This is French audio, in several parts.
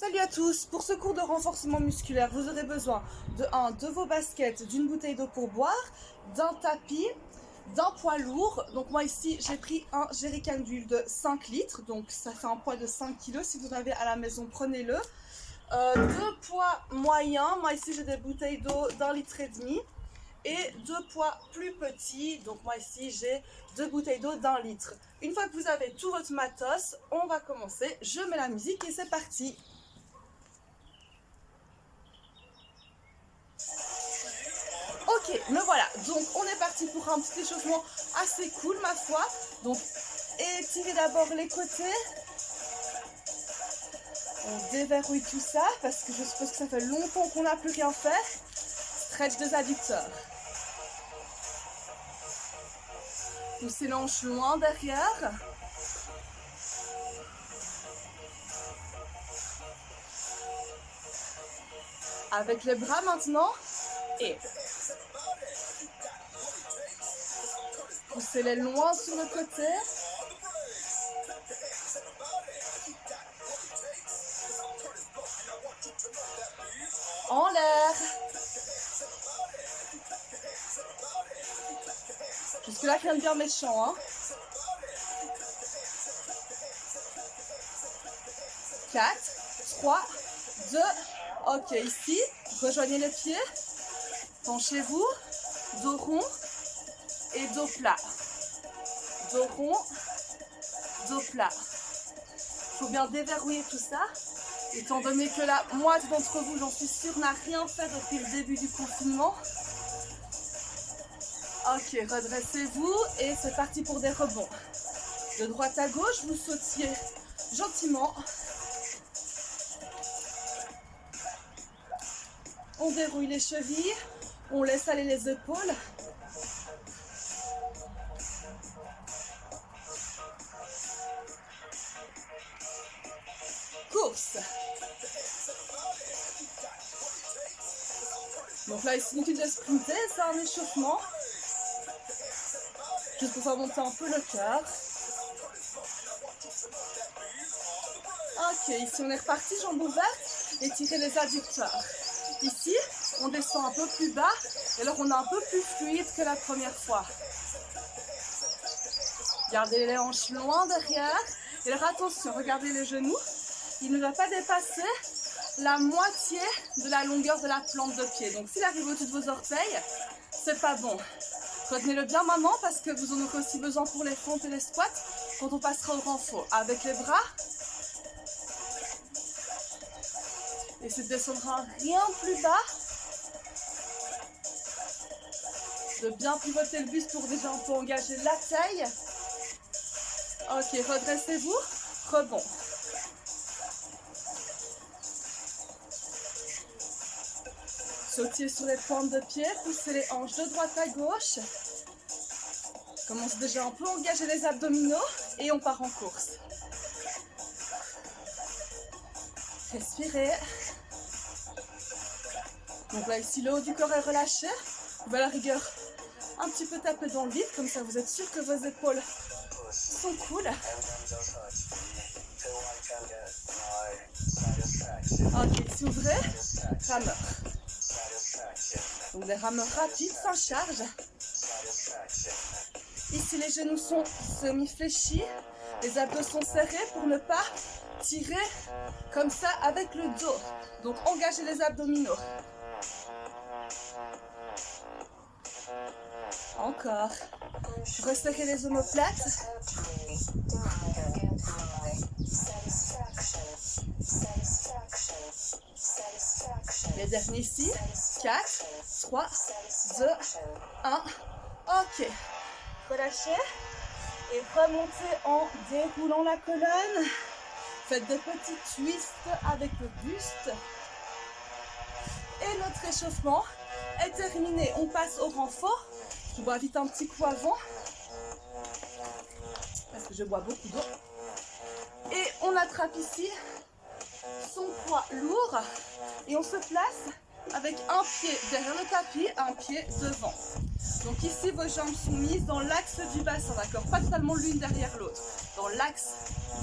Salut à tous, pour ce cours de renforcement musculaire, vous aurez besoin de vos baskets, d'une bouteille d'eau pour boire, d'un tapis, d'un poids lourd. Donc moi ici j'ai pris un jerrycan d'huile de 5 litres, donc ça fait un poids de 5 kg. Si vous en avez à la maison, prenez-le. Deux poids moyens, moi ici j'ai des bouteilles d'eau d'1,5 litre. Et deux poids plus petits, donc moi ici j'ai 2 bouteilles d'eau d'1 litre. Une fois que vous avez tout votre matos, on va commencer. Je mets la musique et c'est parti. Ok, me voilà, donc on est parti pour un petit échauffement assez cool ma foi. Donc étirez d'abord les côtés. On déverrouille tout ça parce que je suppose que ça fait longtemps qu'on n'a plus rien fait. Stretch des adducteurs. Poussez l'hanche loin derrière. Avec les bras maintenant. Et poussez-les loin sur le côté. En l'air. Jusque-là, rien de bien méchant, hein. 4, 3, 2, ok, ici, rejoignez les pieds, penchez-vous, dos rond et dos plat. Dos rond, dos plat. Il faut bien déverrouiller tout ça, étant donné que la moitié d'entre vous, j'en suis sûre, n'a rien fait depuis le début du confinement. Ok, redressez-vous et c'est parti pour des rebonds. De droite à gauche, vous sautiez gentiment. On dérouille les chevilles, on laisse aller les épaules. Course. Donc là, ici, inutile de sprinter, c'est un échauffement. Juste pour faire monter un peu le cœur. Ok, ici on est reparti, jambes ouvertes, étirez les adducteurs. Ici, on descend un peu plus bas, et alors on est un peu plus fluide que la première fois. Gardez les hanches loin derrière, et alors attention, regardez les genoux, il ne doit pas dépasser la moitié de la longueur de la plante de pied. Donc s'il arrive au-dessus de vos orteils, c'est pas bon. Retenez-le bien maintenant parce que vous en aurez aussi besoin pour les fentes et les squats quand on passera au renfort. Avec les bras, essayez de descendre un rien plus bas. De bien pivoter le buste pour déjà un peu engager la taille. Ok, redressez-vous, rebond. Sautez sur les pointes de pied, poussez les hanches de droite à gauche. Commencez déjà un peu à engager les abdominaux et on part en course. Respirez. Donc là ici le haut du corps est relâché. Vous pouvez à la rigueur un petit peu taper dans le vide, comme ça vous êtes sûr que vos épaules sont cool. Ok, ici ouvrez, rameur. Donc des rameurs rapides, sans charge. Ici les genoux sont semi-fléchis, les abdos sont serrés pour ne pas tirer comme ça avec le dos. Donc engagez les abdominaux. Encore. Resserrez les omoplates. Les derniers ici. 4, 3, 2, 1. Ok. Relâchez. Et remontez en déroulant la colonne. Faites des petits twists avec le buste. Et notre échauffement est terminé. On passe au renfort. Je bois vite un petit coup avant. Parce que je bois beaucoup d'eau. Et on attrape ici son poids lourd. Et on se place avec un pied derrière le tapis, un pied devant. Donc ici, vos jambes sont mises dans l'axe du bassin, d'accord? Pas totalement l'une derrière l'autre. Dans l'axe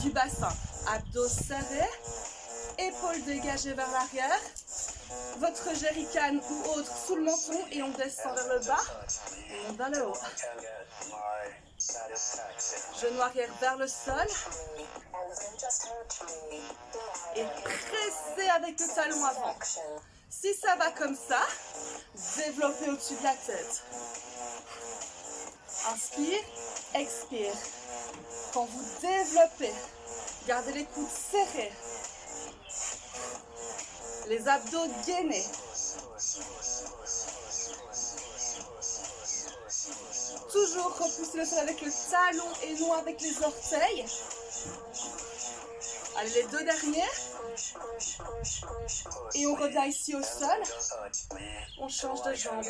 du bassin. Abdos serrés, épaules épaules dégagées vers l'arrière. Votre jerrycan ou autre sous le menton et on descend vers le bas. Et on monte vers le haut. Genou arrière vers le sol. Et pressez avec le talon avant. Si ça va comme ça, développez au-dessus de la tête. Inspire, expire. Quand vous développez, gardez les coudes serrés. Les abdos gainés. Toujours repousser le sol avec le talon et non avec les orteils. Allez, les deux derniers. Et on revient ici au sol. On change de jambe.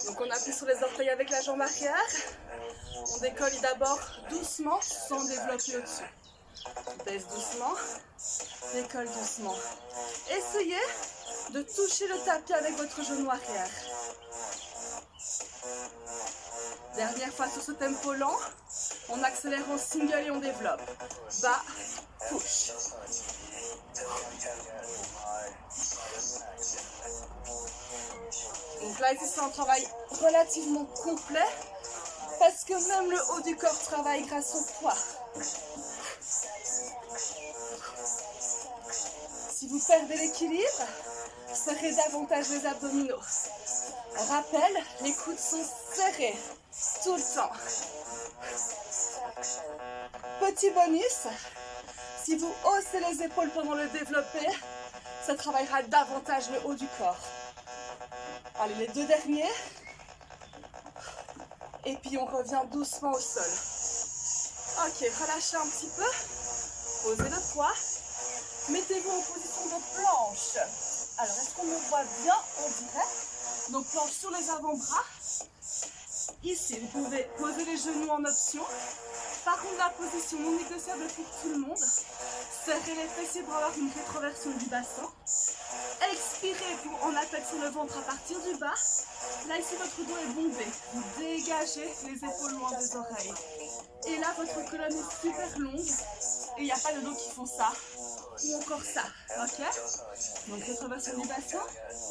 Donc on appuie sur les orteils avec la jambe arrière. On décolle d'abord doucement sans développer au-dessus. Baisse doucement, décolle doucement. Essayez de toucher le tapis avec votre genou arrière. Dernière fois sur ce tempo lent, on accélère en single et on développe. Bas, push. Donc là, ici, c'est un travail relativement complet parce que même le haut du corps travaille grâce au poids. Si vous perdez l'équilibre, serrez davantage les abdominaux. Rappel, les coudes sont serrés tout le temps. Petit bonus, si vous haussez les épaules pendant le développé, ça travaillera davantage le haut du corps. Allez, les deux derniers. Et puis on revient doucement au sol. Ok, relâchez un petit peu. Posez le poids. Mettez-vous en position de planche. Alors, est-ce qu'on me voit bien? On dirait. Donc, planche sur les avant-bras. Ici, vous pouvez poser les genoux en option. Par contre, la position non négociable pour tout le monde. Serrez les fessiers pour avoir une rétroversion du bassin. Expirez pour en attaque sur le ventre à partir du bas. Là, ici, votre dos est bombé. Vous dégagez les épaules loin des oreilles. Et là, votre colonne est super longue. Et il n'y a pas de dos qui font ça. Ou encore ça. Ok? Donc, rétroversion du bassin.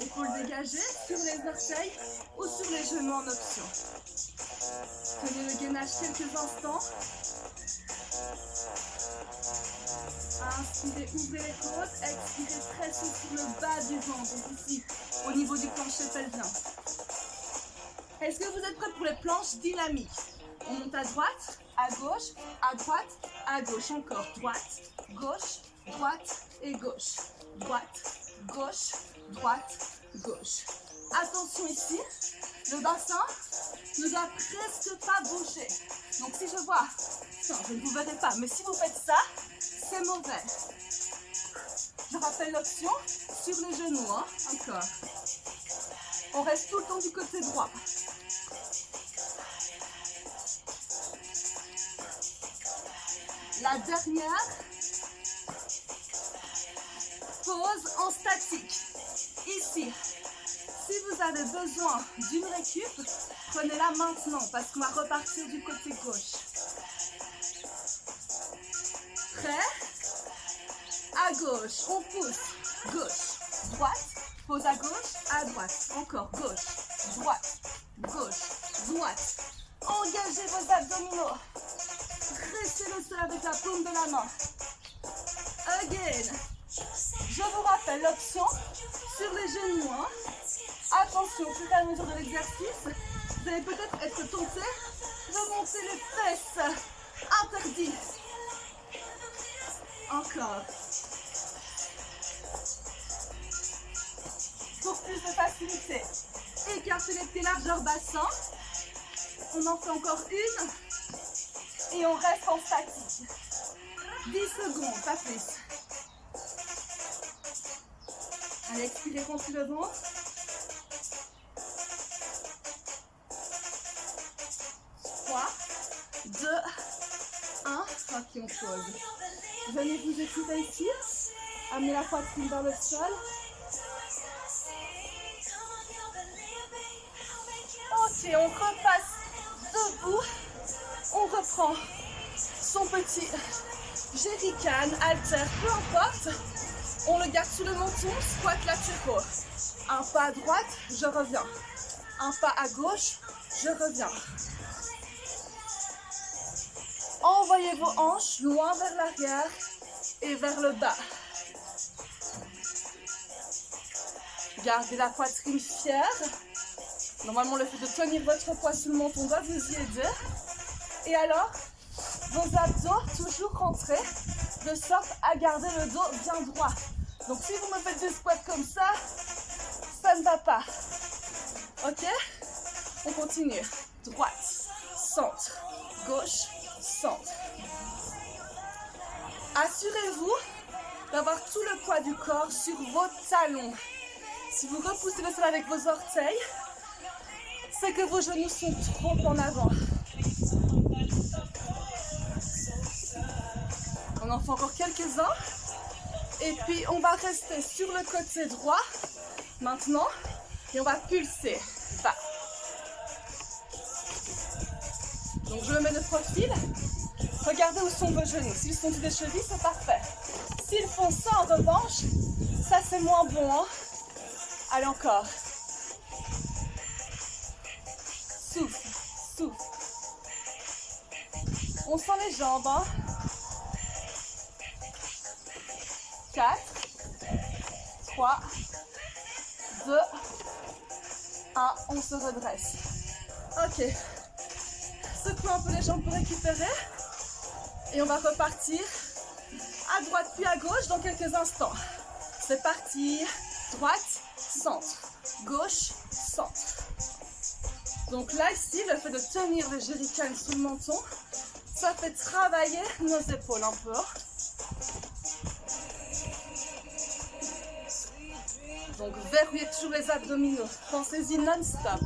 Épaules dégagées sur les orteils ou sur les genoux en option. Tenez le gainage quelques instants. Inspirez, ouvrez les côtes. Expirez, pressez sur le bas du ventre. Donc ici, au niveau du plancher pelvien. Est-ce que vous êtes prêts pour les planches dynamiques? On monte à droite, à gauche, à droite, à gauche. Encore droite, gauche, droite et gauche. Droite, gauche, droite, gauche. Attention ici, le bassin ne doit presque pas bouger. Donc si je vois, non, je ne vous verrai pas, mais si vous faites ça, c'est mauvais. Je rappelle l'option sur les genoux, hein, encore. On reste tout le temps du côté droit. La dernière, pause en statique. Ici, si vous avez besoin d'une récup, prenez-la maintenant parce qu'on va repartir du côté gauche. Prêt? À gauche, on pousse. Gauche, droite, pause à gauche, à droite. Encore gauche, droite, gauche, droite. Engagez vos abdominaux. Pressez le sol avec la paume de la main. Again. Je vous rappelle l'option sur les genoux. Hein. Attention, au fur et à mesure de l'exercice, vous allez peut-être être tenté de monter les fesses. Interdit. Encore. Pour plus de facilité, écartez les pieds largeur bassin. On en fait encore une. Et on reste en statique. 10 secondes, pas plus. Allez, expirez, rentrez le ventre. 3, 2, 1. Ok, on pose. Venez vous écouter ici. Amenez la poitrine vers le sol. Ok, on repasse debout. On reprend son petit jerrycan, halter, peu importe. On le garde sous le menton, squat latéraux. Un pas à droite, je reviens. Un pas à gauche, je reviens. Envoyez vos hanches loin vers l'arrière et vers le bas. Gardez la poitrine fière. Normalement, le fait de tenir votre poids sous le menton doit vous y aider. Et alors, vos abdos toujours rentrés de sorte à garder le dos bien droit. Donc si vous me faites des squats comme ça ne va pas. Ok? On continue. Droite, centre, gauche, centre. Assurez-vous d'avoir tout le poids du corps sur vos talons. Si vous repoussez le sol avec vos orteils, c'est que vos genoux sont trop en avant. On en fait encore quelques-uns. Et puis on va rester sur le côté droit maintenant. Et on va pulser. Bas. Donc je me mets de profil. Regardez où sont vos genoux. S'ils sont des chevilles, c'est parfait. S'ils font ça en revanche, ça c'est moins bon. Hein. Allez encore. Souffle, souffle. On sent les jambes. Hein. 4, 3, 2, 1. On se redresse. Ok. Secouez un peu les jambes pour récupérer. Et on va repartir à droite puis à gauche dans quelques instants. C'est parti. Droite, centre. Gauche, centre. Donc là, ici, le fait de tenir le jerrycan sous le menton, ça fait travailler nos épaules un peu. Donc verrouillez toujours les abdominaux. Pensez-y non-stop.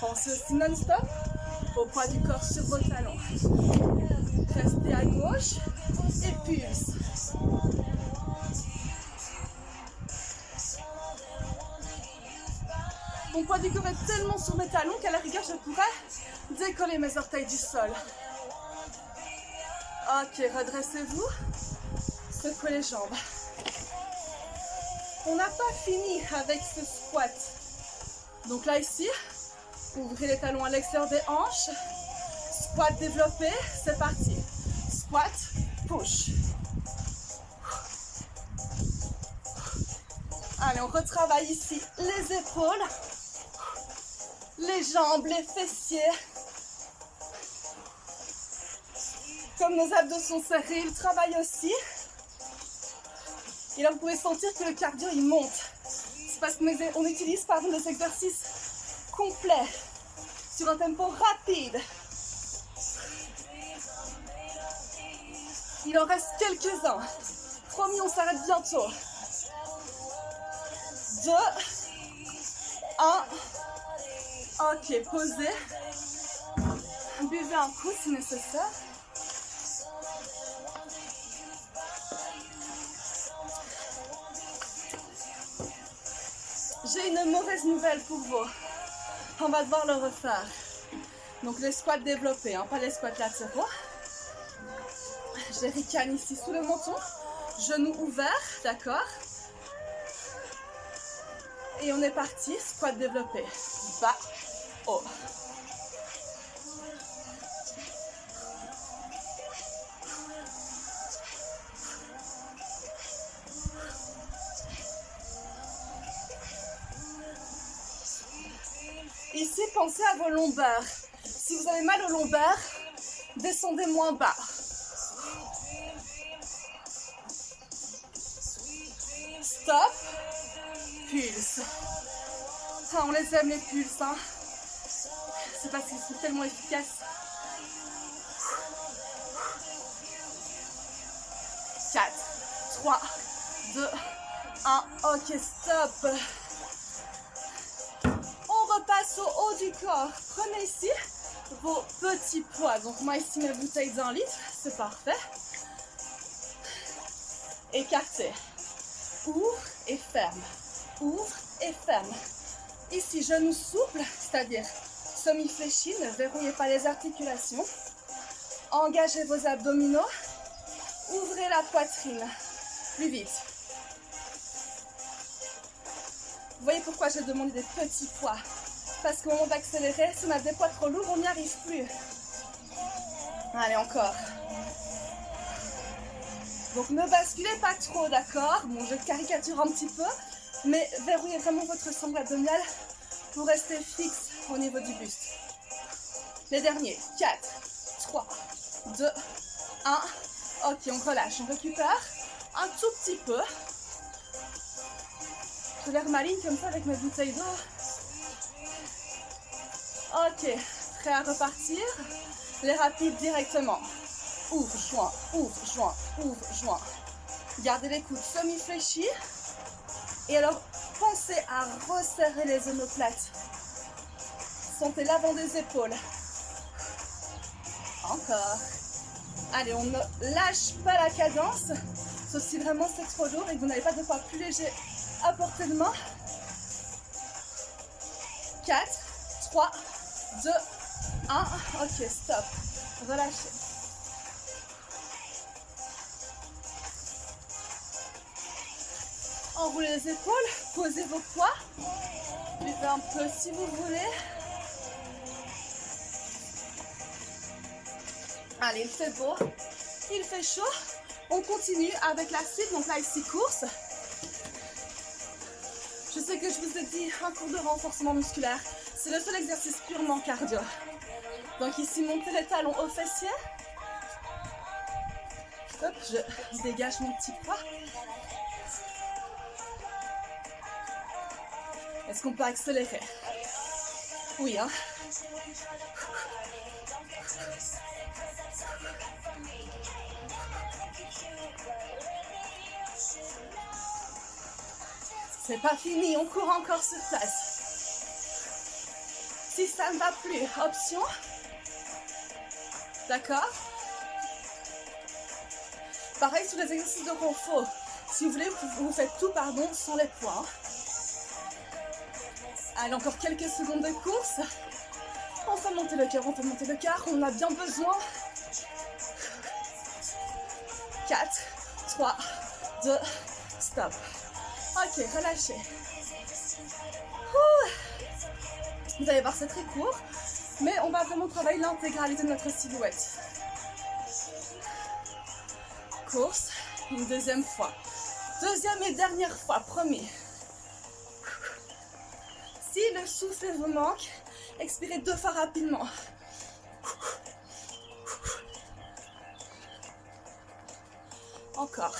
Pensez aussi non-stop au poids du corps sur vos talons. Restez à gauche et pulse. Mon poids du corps est tellement sur mes talons qu'à la rigueur je pourrais décoller mes orteils du sol. Ok, redressez-vous. Secouez les jambes. On n'a pas fini avec ce squat. Donc là ici, ouvrez les talons à l'extérieur des hanches. Squat développé, c'est parti. Squat, push. Allez, on retravaille ici les épaules, les jambes, les fessiers. Comme nos abdos sont serrés, ils travaillent aussi. Et là, vous pouvez sentir que le cardio, il monte. C'est parce qu'on utilise des exercices complets, sur un tempo rapide. Il en reste quelques-uns. Promis, on s'arrête bientôt. 2, 1. Ok, posez. Buvez un coup si nécessaire. J'ai une mauvaise nouvelle pour vous. On va devoir le refaire. Donc les squats développés, hein, pas les squats latéraux. Jerrycan ici sous le menton. Genoux ouverts, d'accord. Et on est parti, squat développé. Bas, haut. Ici, pensez à vos lombaires. Si vous avez mal aux lombaires, descendez moins bas. Stop. Pulse. Ah, on les aime les pulses. Hein. C'est parce qu'ils sont tellement efficaces. 4, 3, 2, 1. Ok, stop. Passe au haut du corps. Prenez ici vos petits poids. Donc moi ici mes bouteilles d'1 litre, c'est parfait. Écartez. Ouvre et ferme. Ouvre et ferme. Ici genoux souples, c'est-à-dire semi-fléchis, ne verrouillez pas les articulations. Engagez vos abdominaux. Ouvrez la poitrine. Plus vite. Vous voyez pourquoi j'ai demandé des petits poids? Parce qu'au moment d'accélérer, si on a des poids trop lourds, on n'y arrive plus. Allez, encore. Donc ne basculez pas trop, d'accord? Bon, je caricature un petit peu, mais verrouillez vraiment votre sangle abdominale pour rester fixe au niveau du buste. Les derniers, 4, 3, 2, 1. Ok, on relâche, on récupère un tout petit peu. J'ai l'air maligne comme ça avec mes bouteilles d'eau. Ok, prêt à repartir. Les rapides directement. Ouvre, joint, ouvre, joint, ouvre, joint. Gardez les coudes semi-fléchis. Et alors, pensez à resserrer les omoplates. Sentez l'avant des épaules. Encore. Allez, on ne lâche pas la cadence. Sauf si vraiment c'est trop lourd et que vous n'avez pas de poids plus léger à portée de main. 4, 3, 2, 1. Ok, stop. Relâchez. Enroulez les épaules, posez vos poids. Levez un peu si vous voulez. Allez, il fait beau, il fait chaud. On continue avec la suite. Donc là, ici, course. Je sais que je vous ai dit un cours de renforcement musculaire. C'est le seul exercice purement cardio. Donc ici, montez les talons aux fessiers. Hop, je dégage mon petit poids. Est-ce qu'on peut accélérer? Oui, hein? C'est pas fini, on court encore sur place. Si ça ne va plus, option. D'accord? Pareil sur les exercices de renfort. Si vous voulez, vous faites tout, sans les poids. Allez, encore quelques secondes de course. On fait monter le cœur, on fait monter le cœur. On a bien besoin. 4, 3, 2, stop. Ok, relâchez. Vous allez voir, c'est très court, mais on va vraiment travailler l'intégralité de notre silhouette. Course, une deuxième fois. Deuxième et dernière fois, promis. Si le souffle vous manque, expirez 2 fois rapidement. Encore.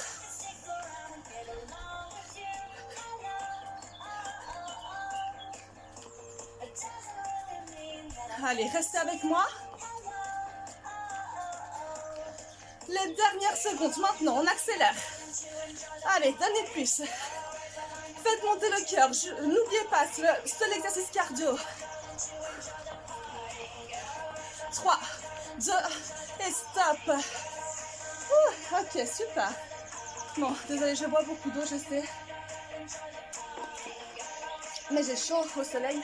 Allez, restez avec moi. Les dernières secondes, maintenant, on accélère. Allez, donnez plus. Faites monter le cœur. N'oubliez pas, c'est le seul exercice cardio. 3, 2, et stop. Ok, super. Bon, désolée, je bois beaucoup d'eau, je sais. Mais j'ai chaud au soleil.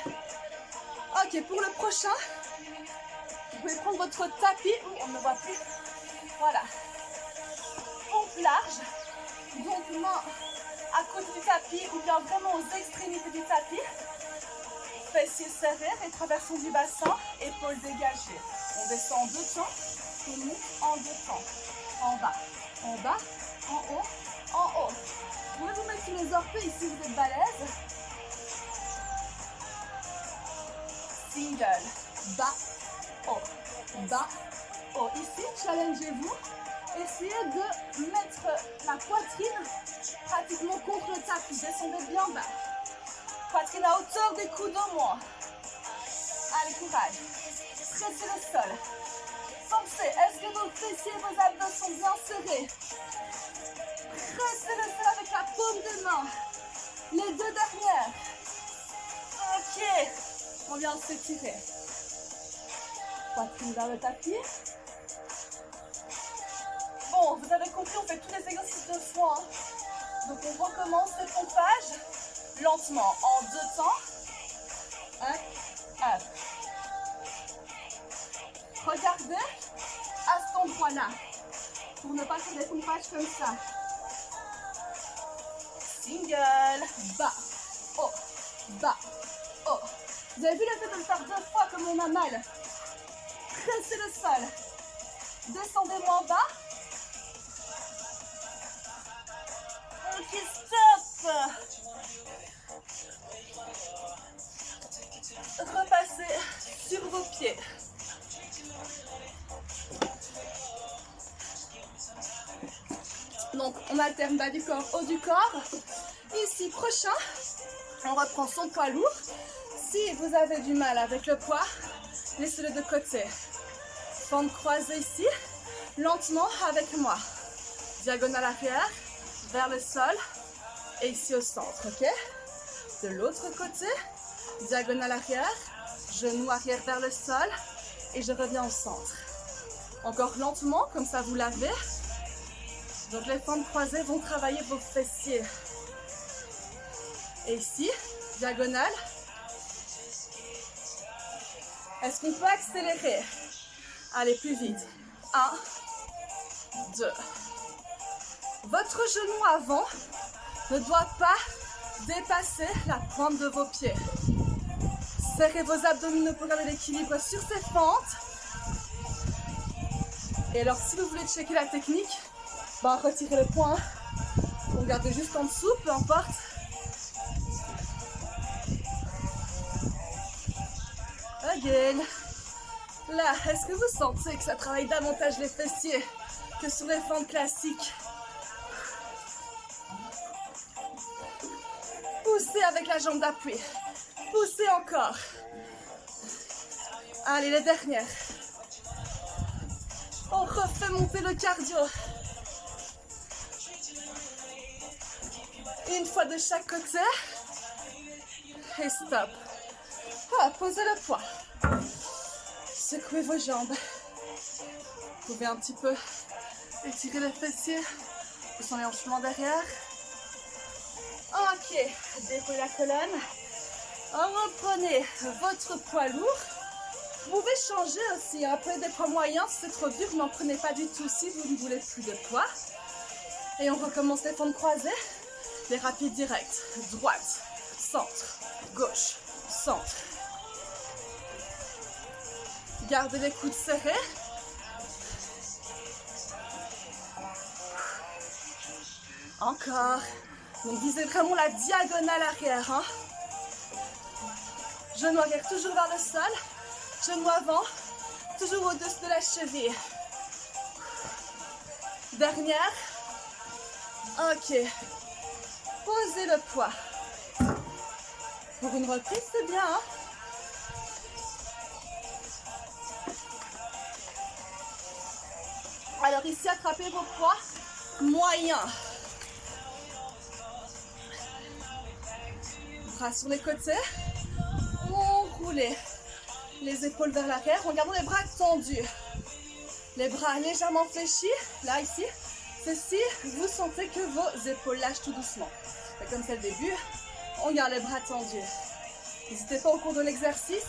Ok, pour le prochain, vous pouvez prendre votre tapis. On ne voit plus. Voilà. Pompe large. Donc, main à côté du tapis ou bien vraiment aux extrémités du tapis. Fessiers serrés, rétroversion du bassin, épaules dégagées. On descend en 2 temps, on monte en 2 temps. En bas, en bas, en haut, en haut. Vous pouvez vous mettre sur les orteils si vous êtes balèze. Single, bas, haut, bas, haut. Ici, challengez-vous. Essayez de mettre la poitrine pratiquement contre le tapis. Descendez bien bas. Poitrine à hauteur des coudes au moins. Allez, courage. Pressez le sol. Pensez, est-ce que vos fessiers et vos abdos sont bien serrés? Pressez le sol avec la paume de main. Les 2 dernières. Ok. On vient de s'étirer. Poitrine vers le tapis. Bon, vous avez compris, on fait tous les exercices 2 fois. Donc on recommence le pompage lentement, en 2 temps. Hop. Regardez, à ce endroit là. Pour ne pas faire des pompages comme ça. Single, bas, haut, bas, haut. Vous avez vu le fait de le faire 2 fois comme on a mal. Pressez le sol. Descendez moins bas. Ok, stop. Repassez sur vos pieds. Donc, on alterne bas du corps, haut du corps. Ici, prochain, on reprend son poids lourd. Si vous avez du mal avec le poids, laissez-le de côté. Fente croisée ici, lentement avec moi. Diagonale arrière, vers le sol et ici au centre, ok? De l'autre côté, diagonale arrière, genou arrière vers le sol et je reviens au centre. Encore lentement, comme ça vous lavez. Donc les fentes croisées vont travailler vos fessiers. Et ici, diagonale. Est-ce qu'on peut accélérer? Allez, plus vite. 1, 2. Votre genou avant ne doit pas dépasser la pointe de vos pieds. Serrez vos abdominaux pour garder l'équilibre sur ces fentes. Et alors, si vous voulez checker la technique, retirez le poing. Vous gardez juste en dessous, peu importe. Again. Là, est-ce que vous sentez que ça travaille davantage les fessiers que sur les fentes classiques? Poussez avec la jambe d'appui. Poussez encore. Allez, les dernières. On refait monter le cardio. Une fois de chaque côté. Et stop. Posez le poids. Secouez vos jambes. Vous pouvez un petit peu étirer les fessiers. Poussez les hanches derrière. Ok, déroulez la colonne. Reprenez votre poids lourd. Vous pouvez changer aussi. Prenez des poids moyens si c'est trop dur. N'en prenez pas du tout si vous ne voulez plus de poids. Et on recommence les fentes croisées. Les rapides directs. Droite, centre, gauche, centre. Gardez les coudes serrés. Encore. Donc visez vraiment la diagonale arrière. Hein. Genou arrière toujours vers le sol. Genou avant, toujours au-dessus de la cheville. Dernière. Ok. Posez le poids. Pour une reprise, c'est bien. Hein. Alors ici, attrapez vos poids moyens. Bras sur les côtés. Enroulez les épaules vers l'arrière en gardant les bras tendus. Les bras légèrement fléchis. Là, ici, c'est si vous sentez que vos épaules lâchent tout doucement. Et comme c'est le début, on garde les bras tendus. N'hésitez pas au cours de l'exercice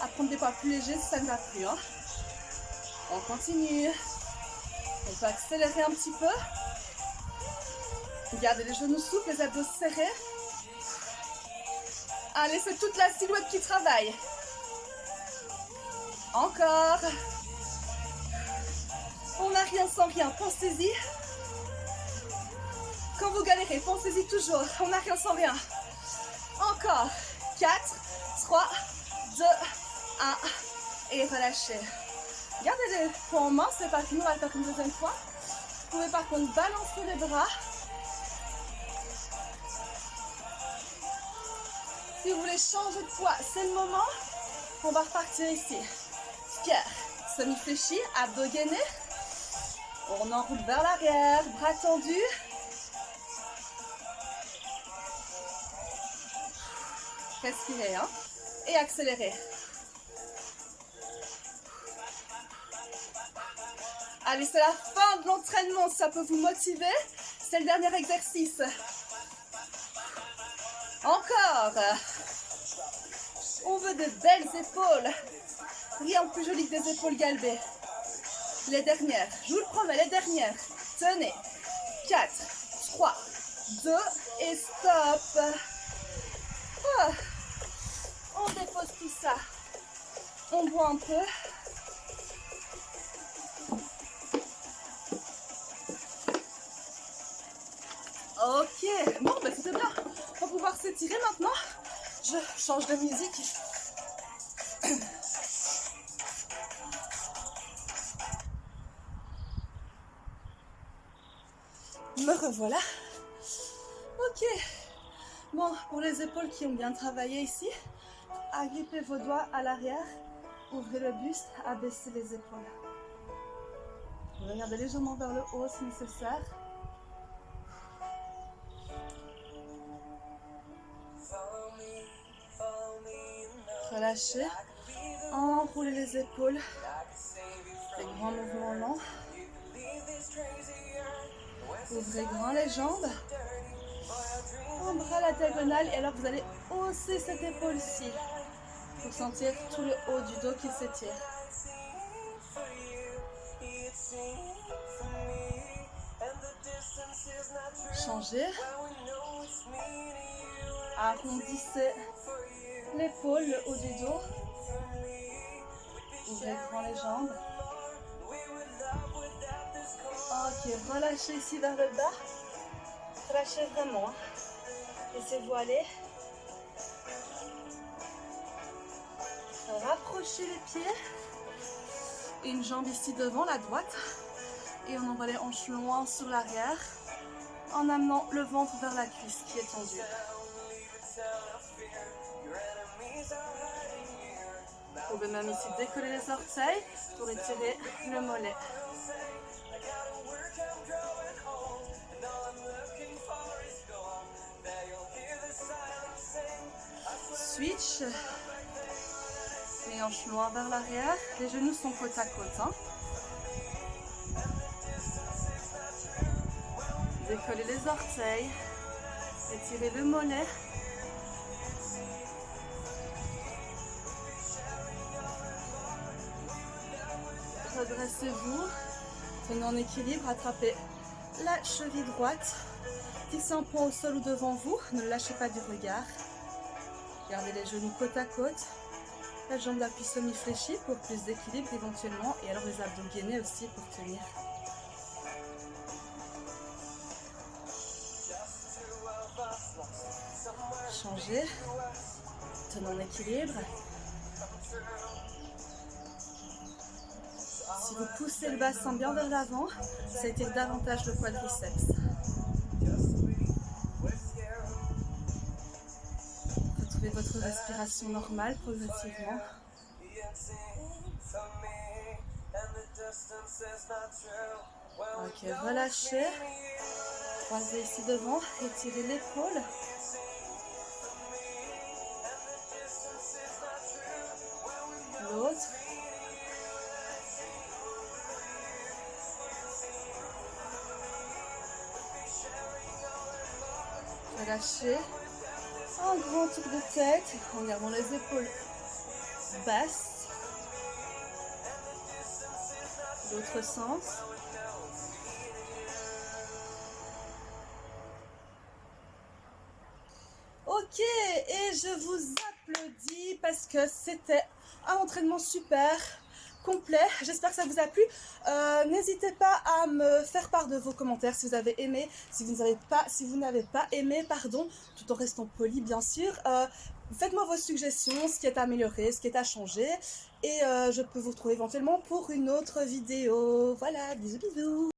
à prendre des poids plus légers si ça ne va plus. Hein. On continue. On peut accélérer un petit peu. Gardez les genoux souples, les abdos serrés. Allez, c'est toute la silhouette qui travaille. Encore. On n'a rien sans rien. Pensez-y. Quand vous galérez, pensez-y toujours. On n'a rien sans rien. Encore. 4, 3, 2, 1. Et relâchez. Gardez les poings en main. C'est pas fini. On va le faire une deuxième fois. Vous pouvez par contre balancer les bras. Si vous voulez changer de poids, c'est le moment. On va repartir ici. Fier, semi-fléchi, abdos gainés. On enroule vers l'arrière, bras tendus. Respirez, hein. Et accélérez. Allez, c'est la fin de l'entraînement. Ça peut vous motiver. C'est le dernier exercice. Encore. On veut de belles épaules. Rien de plus joli que des épaules galbées. Les dernières, je vous le promets, les dernières. Tenez. 4, 3, 2 et stop. Ah. On dépose tout ça. On boit un peu. Ok, bon, bah c'était bien. On va pouvoir s'étirer maintenant. Je change de musique. Me revoilà. Ok. Bon, pour les épaules qui ont bien travaillé ici, agrippez vos doigts à l'arrière, ouvrez le buste, abaissez les épaules. Regardez légèrement vers le haut si nécessaire. Relâchez, enroulez les épaules, des grands mouvements lents. Ouvrez grand les jambes, un bras à la diagonale et alors vous allez hausser cette épaule-ci pour sentir tout le haut du dos qui s'étire. Changez, arrondissez l'épaule, le haut du dos, ouvrez grand les jambes. Ok, relâchez ici vers le bas. Relâchez vraiment. Laissez-vous aller. Rapprochez les pieds. Une jambe ici devant, la droite. Et on envoie les hanches loin sur l'arrière en amenant le ventre vers la cuisse qui est tendue. Vous pouvez même ici décoller les orteils pour étirer le mollet. Switch. Les hanches loin vers l'arrière. Les genoux sont côte à côte. Hein. Décollez les orteils. Étirez le mollet. Redressez-vous. Tenez en équilibre. Attrapez la cheville droite. Fixez un point au sol ou devant vous. Ne lâchez pas du regard. Gardez les genoux côte à côte. La jambe d'appui semi-fléchie pour plus d'équilibre éventuellement. Et alors les abdos gainés aussi pour tenir. Changez. Tenez en équilibre. Si vous poussez le bassin bien vers l'avant, ça étire davantage le quadriceps. Retrouvez votre respiration normale progressivement. Ok, relâchez. Croisez ici devant, étirez l'épaule. L'autre. Relâchez. Un grand tour de tête en gardant les épaules basses. L'autre sens. Ok, et je vous applaudis parce que c'était un entraînement super complet. J'espère que ça vous a plu. N'hésitez pas à me faire part de vos commentaires si vous avez aimé, si vous n'avez pas aimé, pardon, tout en restant poli bien sûr. Faites-moi vos suggestions, ce qui est à améliorer, ce qui est à changer. Et je peux vous retrouver éventuellement pour une autre vidéo. Voilà, bisous bisous.